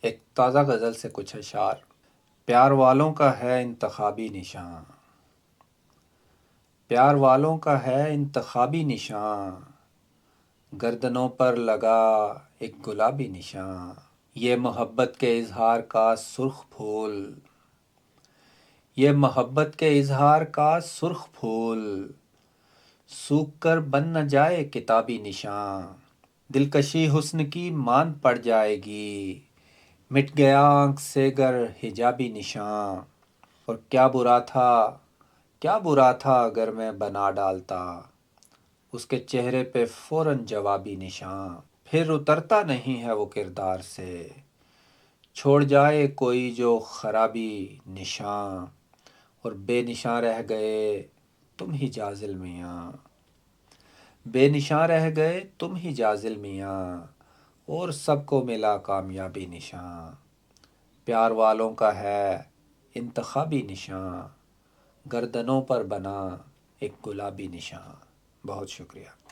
ایک تازہ غزل سے کچھ اشعار۔ پیار والوں کا ہے انتخابی نشاں، پیار والوں کا ہے انتخابی نشاں، گردنوں پر لگا ایک گلابی نشاں، یہ محبت کے اظہار کا سرخ پھول، یہ محبت کے اظہار کا سرخ پھول، سوکھ کر بن نہ جائے کتابی نشاں، دلکشی حسن کی ماند پڑ جائے گی، مٹ گیا آنکھ سے گر حجابی نشاں، اور کیا برا تھا، کیا برا تھا اگر میں بنا ڈالتا اس کے چہرے پہ فوراً جوابی نشاں، پھر اترتا نہیں ہے وہ کردار سے، چھوڑ جائے کوئی جو خرابی نشاں، اور بے نشاں رہ گئے تم ہی جازل میاں، بے نشاں رہ گئے تم ہی جازل میاں، اور سب کو ملا کامیابی نشاں، پیار والوں کا ہے انتخابی نشاں، گردنوں پر بنا ایک گلابی نشاں۔ بہت شکریہ۔